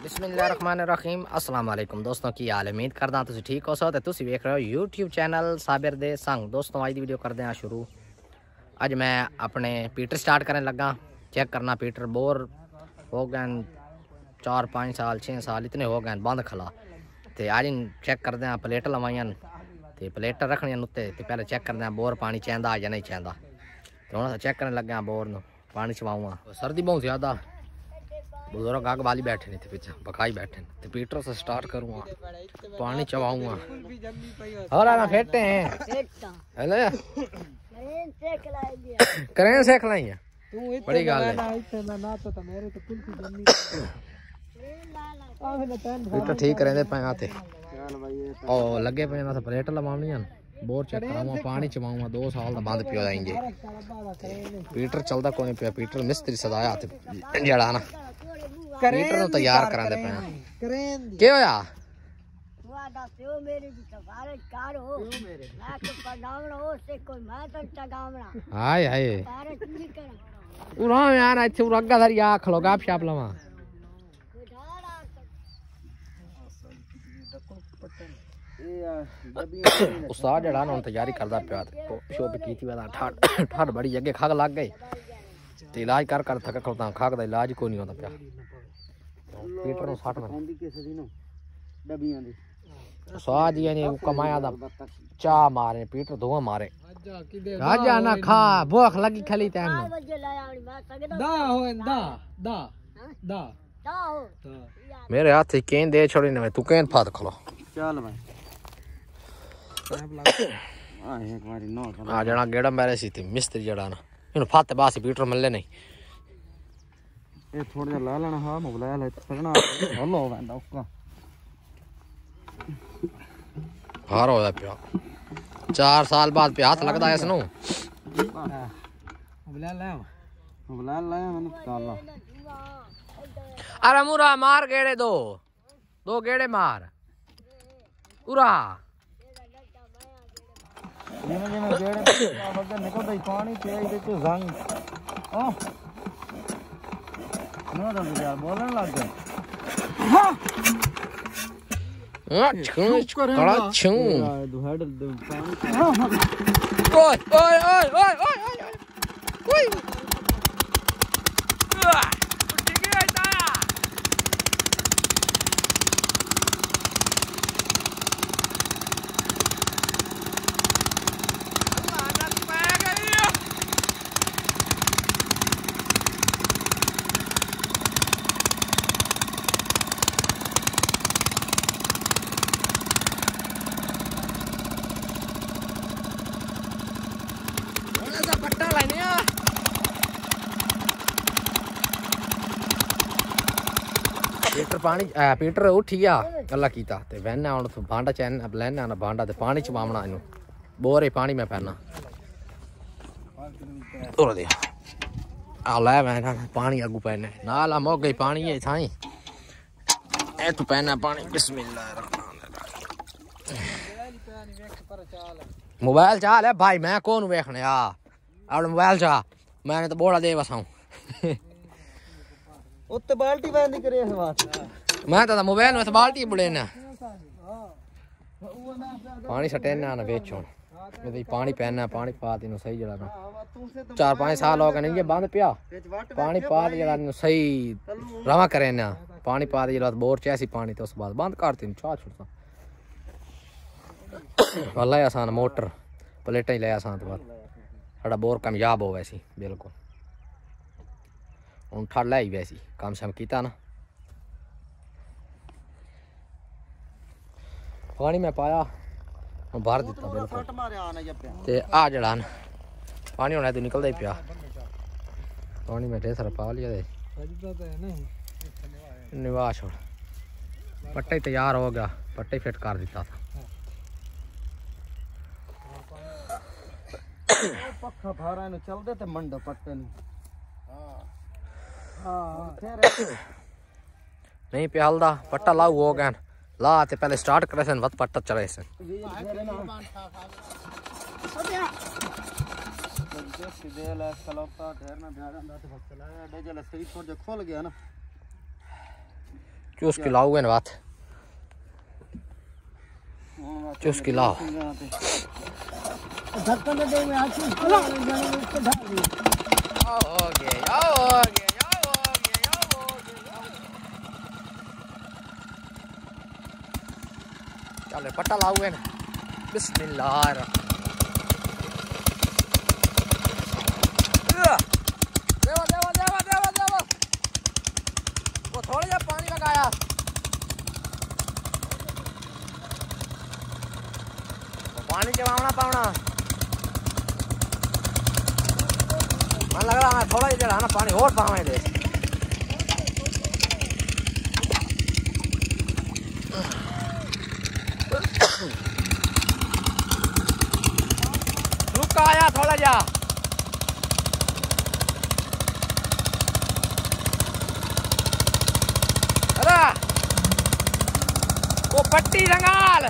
बिस्मिल्लाहिर्रहमानिर्रहीम। अस्सलाम वालेकुम दोस्तों, की हाल उम्मीद करदा तुसीं ठीक हो सो ते तुसीं वेख रहे हो यूट्यूब चैनल साबिर दे संग। दोस्तों अज दी वीडियो करदे हां शुरू। अज मैं अपने पीटर स्टार्ट करने लगा। चेक करना पीटर बोर हो गए 4-5 साल 6 साल इतने हो गए बंद खला। तो अज चेक करदे हां प्लेट लवाइयां ते प्लेट रखनियां उत्ते ते पहले चेक करदे हां बोर पानी चैंदा या नहीं चैंदा। तो हुण चेक करने लगे बोर नूं पानी चवाऊँ। सर्दी बहुत ज़्यादा, बुजुर्ग आग वाली बैठे नहीं थे, पीछे बखाई बैठे तो पीटर से स्टार्ट करूँगा, पानी चवाऊँगा। और ना फेंटे हैं करें सेक लाई बड़ी गल है। पीटर ठीक करेंदे पे आते ओ लगे पे ना प्लेट लवानी बोर चेक कराऊंगा पानी चवाऊंगा। 2 साल का बंद पियो जाएंगे। पीटर चलता कोई पिया। पीटर मिस्त्री सदाया जड़ा ना पीटर नु तैयार करांदे पे के होया हाय हाय उरा यार इथे उरगा धरी आ खलो गाप शाप लवा उस्ताद जड़ा ना तैयारी करदा पिया शो भी कीती वाला ठंड बड़ी अगे खाग लग गई ते इलाज कर कर थक खलता खाग दा इलाज कोई नहीं होता पिया। पीटर नु 60 में डबियां दी स्वाद यानी कमाया दा चा मारे पीटर धुआं मारे राजा ना खा भूख लगी खली तैन दा हो दा दा दा मेरे हाथ से केन दे छोड़ी न तू केन फाद खलो चल भाई आ जना गेड़ा मेरे सी थी मिस्त्री जड़ा ना इन फाते बास पीटर मिलले नहीं ये थोड़ा जा ला लेना। हां मोबाइल है पकड़ना हलो वेंदा उसका हार होया पिया 4 साल बाद पे हाथ लगदा है इसनु मोबाइल ले मैंने काला। अरे मुरा मार गेड़े दो गेड़े मार उरा जिमें गेड़े बगल निकलदा ही पानी ते इदे तो जंग ओ नो तो यार बोलने लग गए हां कड़ा छू हेड पानी ओए ओए ओए ओए ओए ओए पीटर पानी पीटर उठी गया गला कीता ते वहना हुन भांडा चैन लेना ना भांडा ते पानी चवावना इनु बोरे पानी में पैना और दे आ ले मैं पानी अगू पैने नाल आ मोग गई पानी है थाई ए तू पैना पानी बिस्मिल्लाह। मोबाइल चाल है भाई मैं कौन देखने आ अपना मोबाइल चा मैंने तो बोला दे बसाऊं उत्ते बाल्टी बंद करे इस बात मैं तो मोबाइल में बाल्टी बुले ना पानी सटे ना बेचो ये पानी पहनना पानी पा तीन सही जड़ा ना 4-5 साल हो गए नहीं ये बंद पिया पानी पा जड़ा सही रवा करे ना पानी पा जड़ा बोर चैसी पानी तो उस बाद बंद कर तीन चाह छुड़ता वाला आसान मोटर प्लेटा ही ले आसान तो बाद साडा बोर कामयाब हो वैसी बिल्कुल हूँ ठंड लाई वैसी काम शाम किया ना पानी में पाया भर दिता बिल्कुल ते आ जड़ा ना पानी होना तो निकलता ही पिया पानी में ढेर पा लिया निवाह छोड़ पट्टा ही तैयार हो गया पट्टा ही फिट कर दिता था पक्का भारा ने चलदे ते मंडो पट्टे ने नहीं प्यालदा पट्टा लाऊ हो गया ला ते पहले स्टार्ट करे सन वत पट्टा चले सन चुस्की लाओगे ना बात चुस्की लाओ चलो पट्टा लाओगे ना बिस्मिल्लाह देवा देवा देवा देवा देवा वो थोड़ा सा पानी लगाया पानी जमावना पावना मन लग रहा है थोड़ा ही जरा ना पानी और पावे दे रुका आया थोड़ा जा अरे वो पट्टी रंगाल